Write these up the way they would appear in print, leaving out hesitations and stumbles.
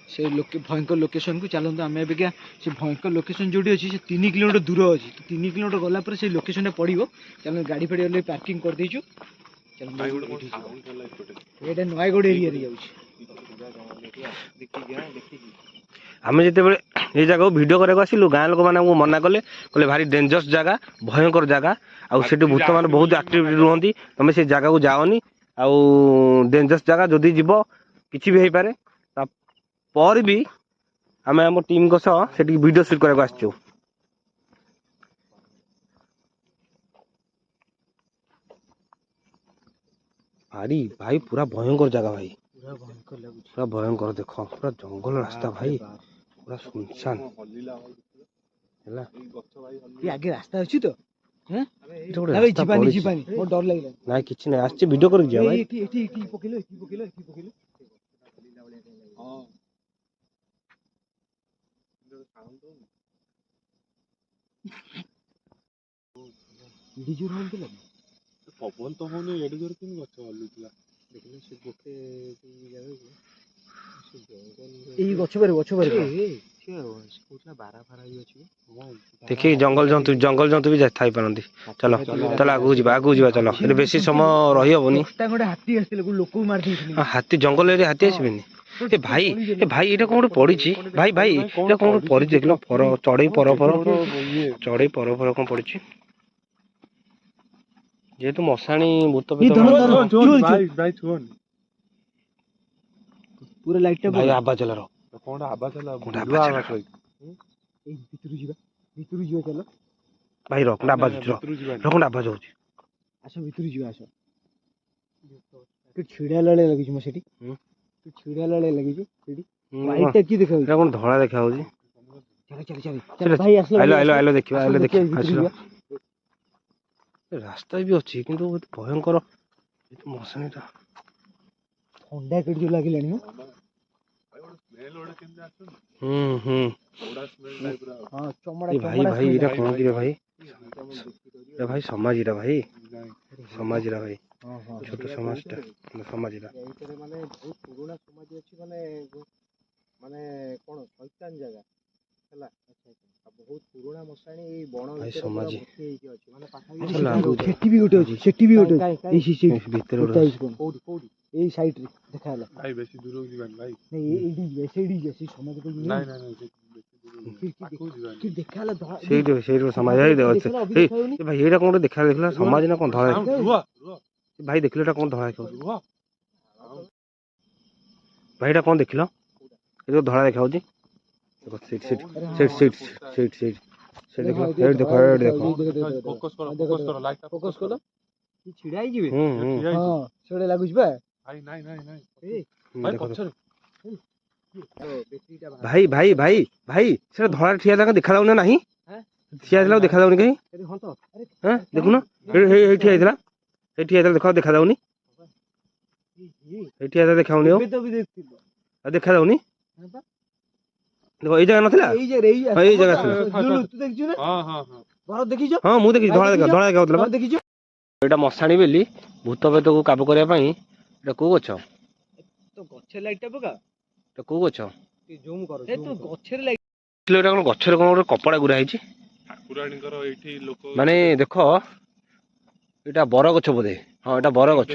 से भयंकर लोकेशन को चलते आम एबिका से भयंकर लोकेशन जो अच्छी से 3 किलोमीटर दूर अच्छी तो 3 किलोमीटर गला पर से लोकेशन पड़ो चल गाड़ी फाड़ी वाले पार्किंग कर देचु चल ये नयगढ़ एरिया रे जाउछि आम जिते ये जगह भिड करने आसिलु गाँ लोक मैंने मना कले कहले भारी डेंजरस जगह भयंकर जगह आठ भूत मैंने बहुत एक्टिविटी रुहति तुम से जगह को जाओनी आउ डेंजरस जगह जदि जीव किसी भी हो पारे पर भी आम आम टीम सह से वीडियो शूट करने आसचु भारी भाई पूरा भयंकर जगह भाई पूरा भयंकर देख पूरा जंगल रास्ता भाई पूरा सुनसान आगे रास्ता अच्छी तो जीवानी जीवानी मोर डर लागला ना किछि नै आछि वीडियो कर जिया भाई एठी पकेलो हां डीजे रोल के लगे पवन तो होने एडी जोर किन गछ हलुतला देखले से गोटे जावे ए गछ बारे देखिए जंगल जंतु भी थाई पारंती चलो चलो आगु जीवा चलो ए बेसी समय रही हबनी हाथी आस्थिले लोक मार दैथिले हाथी जंगल एरिया हाथी आसीबेनी ए भाई एटा कोन पड़ी भाई एटा कोन पड़ी देखलो पर चढ़ई पर कोन पड़ी जेतु मसाणी भूत पूरा लाइट टा भाई आबा चला रो कोन आबा चला ए भितरु जीवा चलो भाई रो कोन आबा होची आसो भितरु जीवा आसो तू छिड़ा लळे लगी म सेठी तू छिड़ा लळे लगी सेठी लाइट टा की देखाउ एटा कोन धळा देखाउ छी चल भाई आसलो आइलो देखिबा आसलो रास्ता भी अच्छी किंतु भयंकर मसाणीटा ठंडा कड़ी जो लागिलानी हो हां चमड़ा भाई एटा कोन कि रे भाई ए भाई समाजीरा भाई भाई छोट समाजटा समाजीरा माने बहुत पुराना समाज अछि माने कोन शैतान जगह हला अच्छा बहुत पुराना मसाणी ए बण भीतर भर्ती हेकी अछि माने पाखा सेठी भी गोटे ए सीसी भीतर कोडी ए साइड रे देखाला भाई बेसी दूर जीवन भाई नहीं एडी जैसी समाज को नहीं कि देखाला सेठी समाज है ए भाई एटा कोन देखला समाज ना कोन धरा भाई देखलेटा कोन धरा भाई एटा कोन देखलो ए जो धरा देखाउ छी सीट देखो फोकस करो लाइट फोकस करो की छिड़ाई जीवे हां छड़े लागुछ बा भाई नहीं भाई पछर भाई से धड़ा ठिया लगा देखा जाउना नाही ठिया दिला देखा जाउनी कहीं हां देखु ना हे ठिया दिला हे ठिया दिला देखा जाउनी हे ठिया देखाउनी हो देखा जाउनी देखो ए जगह नथिला ए जगह तू देखछु ना हां घर देखिछ हां मु देखि धड़ा देखाउतला देखिछ एटा मसाणी बेली भूत पेत को काबू करिया पई एटा को गछ तो गछे लाइट टा पका एटा को गछ जूम करो ए तो गछे लाइट एटा कोन गछरे कोन कपड़ा गुरा हिची ठाकुराणीकर एठी लोक माने देखो एटा बर गछ बोधे हां एटा बर गछ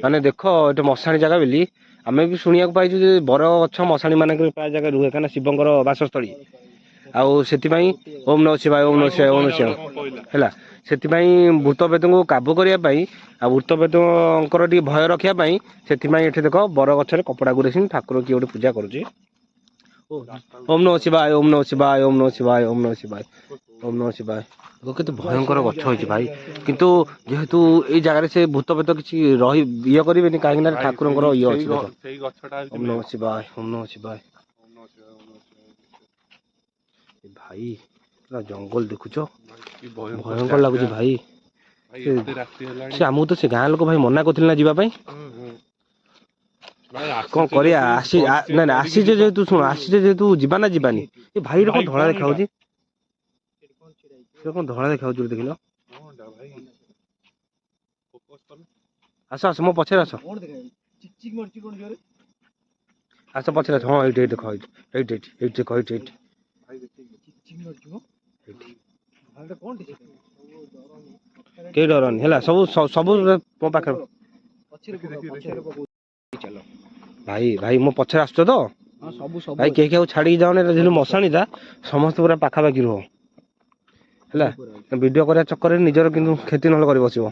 माने देखो एटा मसाणी जगह बेली आमे भी सुनिया पाइछु जे बर गछ मसाणी माने प्राय जगह रुहे काना शिवंकर वासस्थली आउ सेति पई ओम नमः शिवाय हैला सेति पई भूत पेत को काबू करिया पई आ भूत पेतंकर टी भय रखिया पई सेति पई एठी देखो बर गछरे कपड़ा गुरेसिन ठाकुर की ओटे पूजा करूची ओम नमः शिवाय देखो केते भयंकर गछ होइछि भाई किंतु जेहेतु ए जगह रे से भूत पेत किछि रही इया करिवेनी काहे ना ठाकुरंकर इया अछि देखो सेही गछटा ओम नमः शिवाय भाई पूरा जंगल देखुछो भयंकर लागुछि भाई से हमू तो से गाँ लोक भाई मना करथिल ना जीवा पई कौन करिया आसी ना आसी जेतु सुन आसी जेतु जीवा ना जीवानी ए भाई रे कोन धळा देखाउछि से कोन धळा देखाउछि देखिलो आस मो पछे आस चिक चिक मरची कोन जोरे ଆସ ପଛରେ ଆସ। ହଁ ଏଇଠି ଦେଖ, ଏଇଠି ଦେଖ, ଏଇଠି ଚିଚିଙ୍ଗ ମାରୁଛି ମ। ଏଇଠି। ଭାଇଟା କଣଟି ସେ? କେହି ଡରନି ହେଲା, ସବୁ ସବୁ ମୋ ପାଖରେ। ପଛରେ ପକଉ। ଚାଲ ଭାଇ ମୋ ପଛରେ ଆସୁଛ ତ? ହଁ ସବୁ ସବୁ ଭାଇ ଅଛି। କେହି କାହାକୁ ଛାଡ଼ିକି ଯାଉନି, ଯେହେତୁ ମଶାଣିଟା ସମସ୍ତେ ପୁରା ପାଖାପାଖି ରୁହ ହେଲା। ଭିଡ଼ିଓ କରିବା ଚକ୍କରରେ ନିଜର କିନ୍ତୁ କ୍ଷତି ନହେଲେ କରି ବସିବ।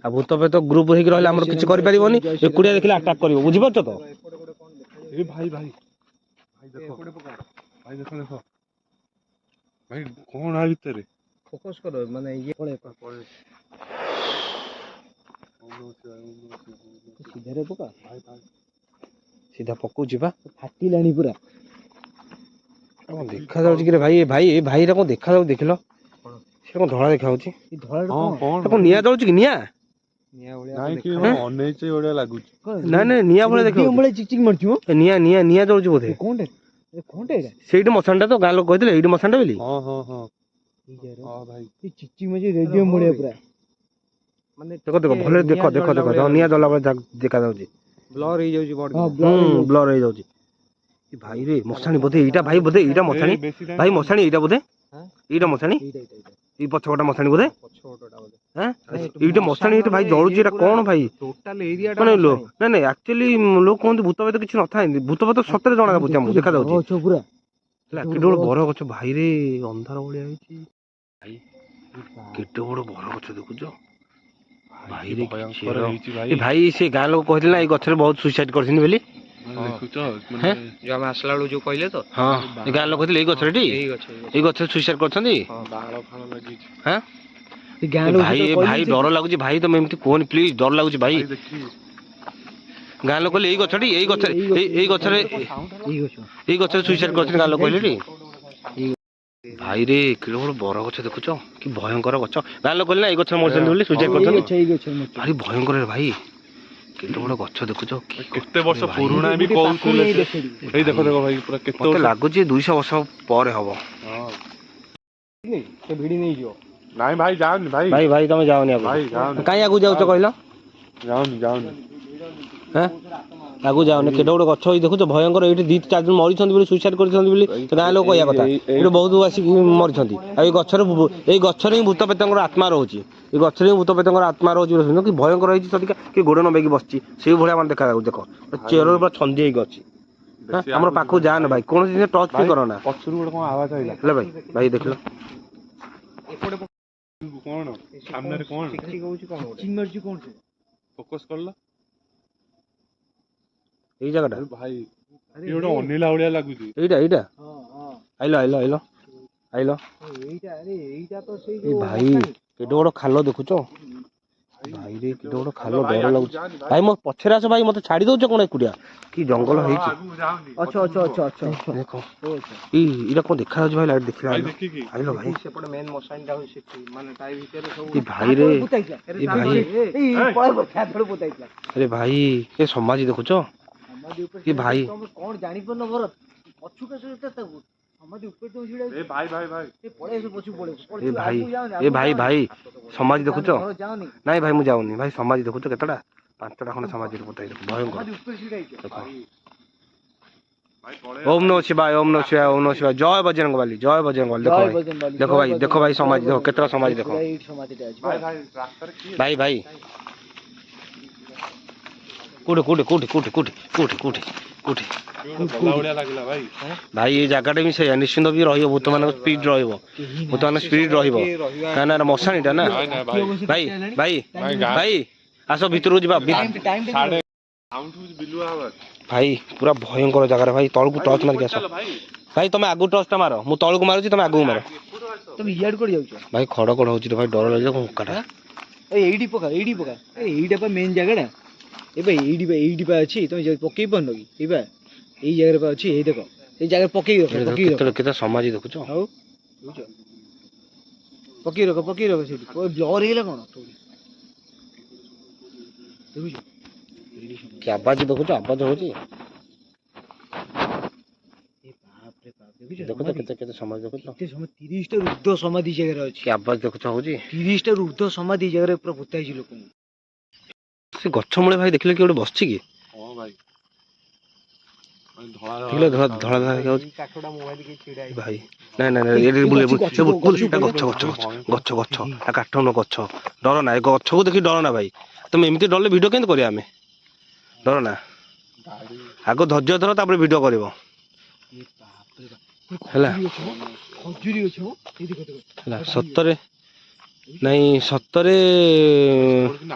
ଆଉ ଭୂତ ପ୍ରେତ ଗ୍ରୁପ ହେଇକି ରହିଲେ ଆମର କିଛି କରିପାରିବନି, ଏକୁଟିଆ ଦେଖିଲେ ଆଟାକ୍ କରିବ, ବୁଝିପାରୁଛ ତ? ଏ ଭାଇ ଦେଖ ଭାଇ ଦେଖ ଭାଇ କଣ ଆ ଭିତରେ? ଫୋକସ କର ମାନେ ଇଏ ପଳେଇ ସିଧାରେ ପକା। ସିଧା ପକଉଛି ବା। ଫାଟିଲାଣି ପୁରା। କଣ ଦେଖାଯାଉଛି କିରେ ଭାଇ? ଭାଇଟା କଣ ଦେଖାଯାଉଛି ଦେଖିଲ? ସେ କଣ ଧଳା ଦେଖାଯାଉଛି? ଏ ଧଳାଟା ହଁ କଣ? କଣ ନିଆଁ ଜଳୁଛି କି ନିଆଁ? ନିଆଁ ଭଳିଆ ନାଇଁ କି ଦେଖା। ଅନେଇଛି ଭଳିଆ ଲାଗୁଛି। ନାଇଁ ନିଆଁ ଭଳିଆ ରେଡିୟମ ଦେଖାଯାଉଛି। ଭଳିଆ ଚିଚିଙ୍ଗ ମାରୁଛି ମ। ନିଆଁ ଜଳୁଛି ବୋଧେ। ଏ କଣଟେ? ଏ କଣଟେ ଏଇଟା? ସେଇଠି ମଶାଣିଟା ତ, ଗାଁ ଲୋକ କହିଥିଲେ ଏଇଠି ମଶାଣିଟା ବୋଲି। ହଁ ହଁ ଭାଇ ଏ ଚିଚିଙ୍ଗ ମାରୁଛି ରେଡିୟମ ଭଳିଆ ପୁରା। ମାନେ ଦେଖ ଭଲରେ ଦେଖ ନିଆଁ ଜଳିଲା ଭଳିଆ ଦେଖାଯାଉଛି। ବ୍ଲର ହେଇଯାଉଛି ବଡ। ବ୍ଲର ହେଇଯାଉଛି। ଭାଇ ରେ ମଶାଣି ବୋଧେ ଏଇଟା, ଭାଇ ବୋଧେ ଏଇଟା ମଶାଣି। ଭାଇ ମଶାଣି ଏଇଟା ବୋଧେ, ଏଇଟା ମଶାଣି, ଏଇ ପଛପଟା ମଶାଣି ବୋଧେ। ଏଇଟା ମଶାଣି, ଏଇଟା ଭାଇ ଜଳୁଛି, ଏଇଟା କଣ ଭାଇ? ଟୋଟାଲ ଏରିଆଟା ମାନେ ମଶାଣି। ନାଇଁ ଆକ୍ଚୁଆଲି ଲୋକ କୁହନ୍ତି ଭୂତ ପ୍ରେତ କିଛି ନଥାଏ, ଭୂତ ପ୍ରେତ ସତରେ ଜଣା ପଡୁଛି ଆମକୁ, ଦେଖାଯାଉଛି ଗଛ ପୁରା। ହେଲା। କେତେ ବଡ ବର ଗଛ ଭାଇରେ, ଅନ୍ଧାର ଭଳିଆ ହେଇଛି ଭାଇ। କେତେ ବଡ ବର ଗଛ ଦେଖୁଛ ଭାଇରେ, ଭୟଙ୍କର ହେଇଛି ଏ ଭାଇ ସେ ଗାଁ ଲୋକ କହିଥିଲେ ନା ଏଇ ଗଛରେ ବହୁତ ସୁଇସାଇଡ କରିଛନ୍ତି ବୋଲି। ଦେଖୁଛ ଯୋଉ ଆମେ ଆସିଲା ବେଳକୁ ଯୋଉ କହିଲେ ତ। ହଁ ଏ ଗାଁ ଲୋକ କହିଥିଲେ ଏଇ ଗଛରେ ଟି, ଏଇ ଗଛରେ ସୁଇସାଇଡ କରିଛନ୍ତି। ବାଳ ଫାଳ ଲାଗିଛି। ହଁ ଏ ଗାଁ ଲୋକ ଭାଇ ଡର ଲାଗୁଛି ଭାଇ, ତମେ ଏମିତି କୁହନି ପ୍ଲିଜ, ଡର ଲାଗୁଛି ଭାଇ। ଗାଁ ଲୋକ କହିଲେ ଏଇ ଗଛଟି, ଏଇ ଗଛରେ, ଏଇ ଗଛରେ, ଏଇ ଗଛରେ ସୁଇସାଇଡ କରିଛନ୍ତି ଗାଁ ଲୋକ କହିଲେ ଟି। ଭାଇରେ କେଡେ ବଡ ବର ଗଛ ଦେଖୁଛ, କି ଭୟଙ୍କର ଗଛ। ଗାଁ ଲୋକ କହିଲେ ନା ଏଇ ଗଛରେ ମରିଛନ୍ତି ବୋଲି, ସୁଇସାଇଡ କରିଛନ୍ତି। ଭାରି ଭୟଙ୍କର ଭାଇ, କେତେ ବଡ ଗଛ ଦେଖୁଛ। କେତେ ବର୍ଷ ପୁରୁଣା ବି କହୁଥିଲେ। ଏଇ ଦେଖ ଭାଇ ପୁରା କେତେ ମତେ ବର୍ଷ। ଲାଗୁଛି 200 ବର୍ଷ ପରେ ହବ। ସେ ଭିଡି ନେଇଯିବ। ନାଇଁ ଭାଇ ଯାଉନି ଭାଇ ତମେ ଯାଅନି ଆଗକୁ। ଭାଇ ଯାଉନି। କାଇଁ ଆଗକୁ ଯାଉଛ କହିଲ? ଯାଉନି ଆଗକୁ ଯାଉନି। କେତେ ବଡ ଗଛ ଏଇ ଦେଖୁଛ, ଭୟଙ୍କର। ଏଇଠି 2-4 ଜଣ ମରିଛନ୍ତି ବୋଲି, ସୁଇସାଇଡ କରିଛନ୍ତି ବୋଲି ଗାଁ ଲୋକ କହିବା କଥା। ଏଇଠି ବହୁତ ଆସିକି ମରିଛନ୍ତି। ଆଉ ଏଇ ଗଛରେ ହିଁ ଭୂତ ପ୍ରେତଙ୍କର ଆତ୍ମା ରହୁଛି। ଏଇ ଗଛରେ ହିଁ ଭୂତ ପ୍ରେତଙ୍କର ଆତ୍ମା ରହୁଛି। କି ଭୟଙ୍କର ହେଇଛି ସତିକା, କି ଗୋଡ ନବେଇକି ବସିଛି ସେଇ ଭଳିଆ ମାନେ ଦେଖାଯାଉଛି। ଦେଖ ଚେରରେ ପୁରା ଛନ୍ଦି ହେଇକି ଅଛି। ଆମର ପାଖକୁ ଯାଆନା ଭାଇ, କୌଣସି ଜିନିଷ ଟଚ୍ ବି କରନା। ପଛରୁ ଗୋଟେ କଣ ଆୱାଜ ଆଇଲା ହେଲା ଭାଇ ଦେଖିଲ। କଣ ସାମ୍ନାରେ କଣ ଫୋକସ କଲ? ଏଇ ଜାଗାଟା ଭାଇ ଗୋଟେ ଅନେଇଲା ଭଳିଆ ଲାଗୁଛି। ଏଇଟା ଆଇଲ ଏ ଭାଇ କେତେ ବଡ ଖାଲ ଦେଖୁଛ ଭାଇରେ, କେତେ ବଡ ଖାଲ, ଡର ଲାଗୁଛି ଭାଇ। ମୋ ପଛରେ ଆସ ଭାଇ, ମତେ ଛାଡି ଦଉଛ କଣ ଏକୁଟିଆ? କି ଜଙ୍ଗଲ ହେଇଛି ଦେଖ। ଏଇଟା କଣ ଦେଖାଯାଉଛି ଭାଇ? ଲାଇଟ୍ ଦେଖିଲା ଆଇଲ ଭାଇ। ସେପଟେ ମେନ୍ ମଶାଣି ଟା ହଉଛି ସେଠି, ମାନେ ତା ଭିତରେ ସବୁ ଏ ଭାଇରେ, ଏ ଭାଇ, ଆରେ ଭାଇ ଏ ସମାଧି ଦେଖୁଛ? ଏ ଭାଇ କଣ ଜାଣିପାରୁନ ଭରତ, ପଛକୁ ଆସ ସମାଧି ଉପରେ ତମେ ଛିଡା ହେଇଛ। ପଳେଇ ଆସ ପଛକୁ, ଏ ଭାଇ ସମାଧି ଦେଖୁଛ? ନାଇଁ ଭାଇ ମୁଁ ଯାଉନି ଭାଇ। ସମାଧି ଦେଖୁଛ କେତେଟା? 5ଟା ଖଣ୍ଡେ ସମାଧିରେ ପୋତା ହେଇଛି, ଭୟଙ୍କର। ଓମ୍ ନମଃ ଶିବାୟ, ଓମ୍ ନମଃ ଶିବାୟ, ଓମ୍ ନମଃ ଶିବାୟ। ଜୟ ବଜରଙ୍ଗବାଲି, ଜୟ ବଜରଙ୍ଗବାଲି। ଦେଖ ଭାଇ ସମାଧି ଦେଖ, କେତେଟା ସମାଧି ଦେଖ ଭାଇ। କୋଉଠି ଭଳିଆ ଲାଗିଲା ଭାଇ। ଭାଇ ଏଇ ଜାଗାଟା ବି ସେଇଆ, ନିଶ୍ଚିନ୍ତ ବି ରହିବ ଭୂତ ମାନଙ୍କ ସ୍ପିଡ ରହିବ, ଭୂତ ମାନଙ୍କ ସ୍ପିଡ ରହିବ। କାହିଁକି ନା ମଶାଣି ଟା ନା। ଭାଇ ଆସ ଭିତରକୁ ଯିବା। ଭାଇ ପୁରା ଭୟଙ୍କର ଜାଗାରେ ଭାଇ, ତଳକୁ ଟର୍ଚ ମାରିକି ଆସ ଭାଇ। ତମେ ଆଗକୁ ଟର୍ଚ ଟା ମାର, ମୁଁ ତଳକୁ ମାରୁଛି, ତମେ ଆଗକୁ ମାର। ତମେ ଇଆଡେ କୁଆଡେ ଯାଉଛ? ଭାଇ ଖଡ ହଉଛି ଭାଇ, ଡର ଲାଗିଲା। କଙ୍କାଟା ଏଇଠି ପକା। ଏଇଟା ପା ମେନ୍ ଜାଗାଟା। ଏଇଠି ପା ଅଛି, ତମେ ପକେଇ ପାରୁନ କି? ଏଇ ଜାଗାରେ ପା ଅଛି। ଏଇ ଦେଖ, ଏଇ ଜାଗାରେ ପକେଇ ରଖ। କେତେ ସମାଧି ଦେଖୁଛ? ଆଉ ପକେଇ ରଖ ସେଠି। ବ୍ଲର ହେଇଗଲା କଣ ଦେଖୁଛ? କି ଆବାଜ ଦେଖୁଛ? ଆବାଜ ହଉଛି। ଦେଖୁଛ କେତେ ସମାଧି ଦେଖୁଛ? 30ଟା ରୁଦ୍ଧ ସମାଧି ଜାଗାରେ ଅଛି। କି ଆବାଜ ଦେଖୁଛ ହଉଛି? 30ଟା ରୁଦ୍ଧ ସମାଧି ଜାଗାରେ ପୁରା ପୋତା ହେଇଛି ଲୋକଙ୍କୁ। ସେ ଗଛ ମୂଳେ ଭାଇ ଦେଖିଲେ କି ଗୋଟେ ବସିଛି କି? ହଁ ଭାଇ ଦେଖିଲେ ଧଳା ଧଳା ଧଳା ଦେଖାଯାଉଛି କାଠଟା ମୋବାଇଲ କି ଛିଡା ହେଇଛି ଭାଇ। ନାଇଁ ନାଇଁ ନାଇଁ ଏଠି ବୁଲେ ଗଛ ଗଛ ଗଛ କାଠ ନ ଗଛ ଡର ନା ଏ ଗଛକୁ ଦେଖି ଡର ନା ଭାଇ। ତମେ ଏମିତି ଡରଲେ ଭିଡ଼ିଓ କେମିତି କରିବା ଆମେ? ଡର ନା, ଆଗ ଧୈର୍ଯ୍ୟ ଧର ତାପରେ ଭିଡ଼ିଓ କରିବ ହେଲା। ଖଜୁରୀ ଗଛ ହେଲା ସତରେ ନାଇଁ ସତରେ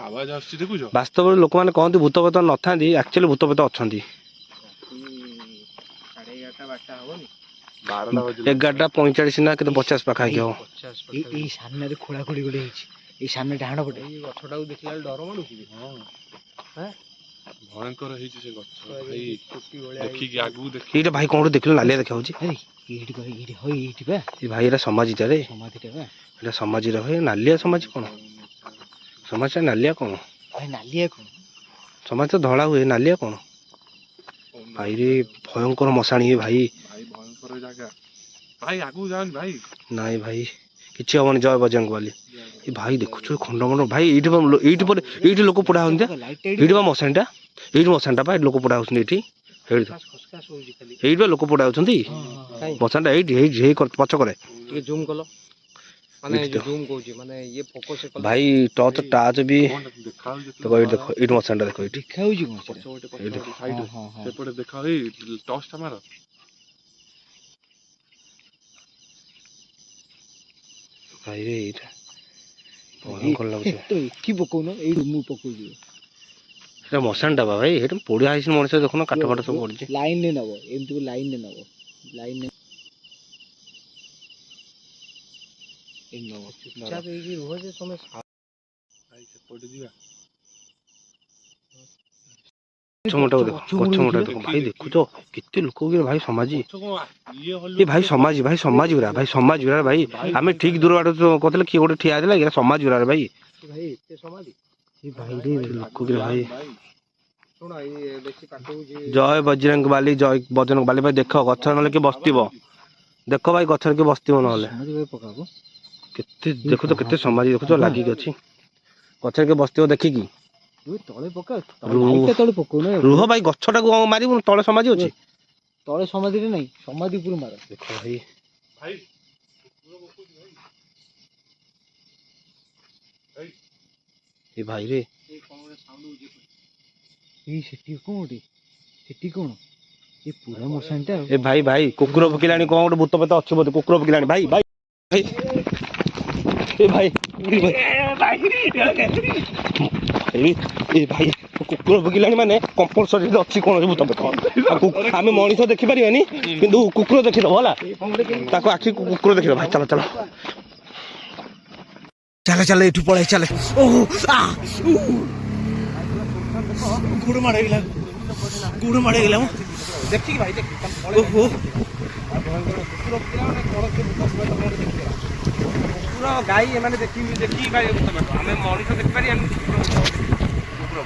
ଆବାଜ ଆସୁଛି ଦେଖୁଛ? ବାସ୍ତବରେ ଲୋକମାନେ କହନ୍ତି ଭୂତ ପ୍ରେତ ନଥାନ୍ତି, ଆକ୍ଚୁଆଲି ଭୂତ ପ୍ରେତ ଅଛନ୍ତି। 11:45 ନା କେତେ 50 ପାଖାପାଖି ହବ। ଏଇ ସାମ୍ନାରେ ଖୋଳା ଖୋଳି ଗୋଟେ ହେଇଛି, ଏଇ ସାମ୍ନା ଡାହାଣ ପଟେ। ଏଇ ଗଛଟାକୁ ଦେଖିଲା ବେଳେ ଡର ମାଡୁଛି। ଭୟଙ୍କର ହେଇଛି ସେ ଗଛ ଭାଇ, ଦେଖିକି ଆଗକୁ ଦେଖି। ଏଇଟା ଭାଇ କଣ ଗୋଟେ ଦେଖିଲ ନାଲିଆ ଦେଖାଯାଉଛି। ଏଇଠି ବା ଏ ଭାଇ ଏଟା ସମାଜିଟାରେ, ସମାଧିଟା ବା ଏଟା ସମାଜିର ଭାଇ। ନାଲିଆ ସମାଜି କଣ? ସମାଜଟା ନାଲିଆ କଣ? ଭାଇ ନାଲିଆ କଣ? ସମାଜ ତ ଧଳା ହୁଏ, ନାଲିଆ କଣ? ଭାଇରେ ଭୟଙ୍କର ମଶାଣି ଭାଇ। ଭାଇ ଭୟଙ୍କର ଜାଗା ଭାଇ, ଆଗକୁ ଯାଅନି ଭାଇ। ନାଇଁ ଭାଇ କିଛି ହବନି, ଜୟ ବଜରଙ୍ଗବାଲି। ଏ ଭାଇ ଦେଖୁଛୁ ଖଣ୍ଡ ଖଣ୍ଡ ଭାଇ। ଏଇଠି ଲୋକ ପୋଡ଼ା ହଉଛନ୍ତି। ଏଇଠି ବା ମଶାଣିଟା, ଏଇଠି ମଶାଣିଟା ବା, ଏଇଠି ଲୋକ ପୋଡ଼ା ହଉଛନ୍ତି। ଏଇଠି ଏଇଠି ବା ଲୋକ ପୋଡ଼ା ହଉଛନ୍ତି। ମଶାଣିଟା ଏଇଠି ଏଇଠି ହେଇ ପଛକରେ। ଟିକେ ଜୁମ୍ କଲ, ମାନେ ଜୁମ୍ କହୁଛି ମାନେ ଇଏ ଫୋକସ୍ ଭାଇ। ଟର୍ଚ୍ଚ ଟାଚ୍ ବି ଦେଖ, ଏଇଠି ଦେଖ, ଏଇଠି ମଶାଣିଟା ଦେଖ, ଏଇଠି ଦେଖା ହଉଛି କଣ? ସେପଟେ ଦେଖ, ଏଇ ଟର୍ଚ୍ଚଟା ମାର। ଭାଇରେ ଏଇଟା ଭୟଙ୍କର ଲାଗୁଛି। ଏଠି ପକଉନ, ଏଇଠି ମୁଁ ପକଉଛି। ସେଟା ମଶାଣିଟା ବା ଭାଇ, ସେଟା ପୋଡ଼ିଆ ହେଇଛି ମଣିଷ। ଦେଖୁନ କାଠ ଫାଠ ସବୁ ପଡ଼ିଛି। ଲାଇନରେ ନବ, ଏମିତି ଲାଇନରେ ନବ, ଲାଇନରେ ଚୁପଚାପ ହେଇକି ରୁହ ଯେ ତମେ। ଭାଇ ସେପଟେ ଯିବା। ଗଛ ମୋଟା ଦେଖ, ଗଛ ମୋଟା ଦେଖ ଭାଇ। ଦେଖୁଛ କେତେ ଲୋକ କି ଭାଇ। ସମାଜି ଏ ଭାଇ, ସମାଜି ଭାଇ, ସମାଜି ଗୁରା ଭାଇ, ସମାଜି ଗୁରା ଭାଇ। ଆମେ ଠିକ ଦୂର ବାଟ କହୁଥିଲେ, କିଏ ଗୋଟେ ଠିଆ ହେଇଥିଲା, ଏରା ସମାଜି ଗୁରା ଭାଇ। ଲୋକ କି ଭାଇ। ଜୟ ବଜରଙ୍ଗ ବାଲି, ଜୟ ବଜରଙ୍ଗ ବାଲି। ଭାଇ ଦେଖ ଗଛରେ ନହେଲେ କିଏ ବସିଥିବ। ଦେଖ ଭାଇ ଗଛରେ କିଏ ବସିଥିବ ନହେଲେ। କେତେ ଦେଖୁଛ, କେତେ ସମାଜି ଦେଖୁଛ ଲାଗିକି ଅଛି। ଗଛରେ କିଏ ବସିଥିବ ଦେଖିକି। ତଳେ ପକା, ତଳେ ପକଉନ। ରୁହ ଭାଇ, ଗଛଟାକୁ ମାରିବୁନି, ତଳେ ସମାଧି ଅଛି। ତଳେ ସମାଧିରେ ନାହିଁ, ସମାଧି ଉପରୁ ମାର। ଦେଖ ଭାଇ, ଏ ଭାଇରେ ସେଠି କୋଉଠି, ସେଠି କଣ? ଏ ପୁରା ମଶାଣିଟା। ଏ ଭାଇ ଭାଇ, କୁକୁର ଭୁକିଲାଣି। କଣ ଗୋଟେ ଭୂତ ପ୍ରେତ ଅଛି ବୋଧେ, କୁକୁର ଭୁକିଲାଣି ଭାଇ ଭାଇ ଭାଇ। ଏ ଭାଇ ଏ ଭାଇ, କୁକୁର ଭୁକିଲାଣି ମାନେ କମ୍ପଲସରି ଅଛି କୌଣସି ଭୂତ ପ୍ରେତ। ଆମେ ମଣିଷ ଦେଖିପାରିବାନି, କିନ୍ତୁ କୁକୁର ଦେଖିଦବ ହେଲା। ତାକୁ ଆଖି କୁକୁର ଦେଖିଦବ ଭାଇ। ଚାଲ ଚାଲ ଚାଲ ଚାଲ, ଏଠୁ ପଳାଇ ଚାଲେ। ଗୋଡ଼ ମାଡ଼ ହେଇଗଲା, ଗୋଡ଼ ମାଡ଼ ହେଇଗଲା। ଦେଖିକି ଭାଇ, ଓହୋ କୁକୁର ଗାଈ ଏମାନେ ଦେଖିକି ଭାଇ। ଆମେ ମଣିଷ ଦେଖିପାରିବାନି, କୁକୁର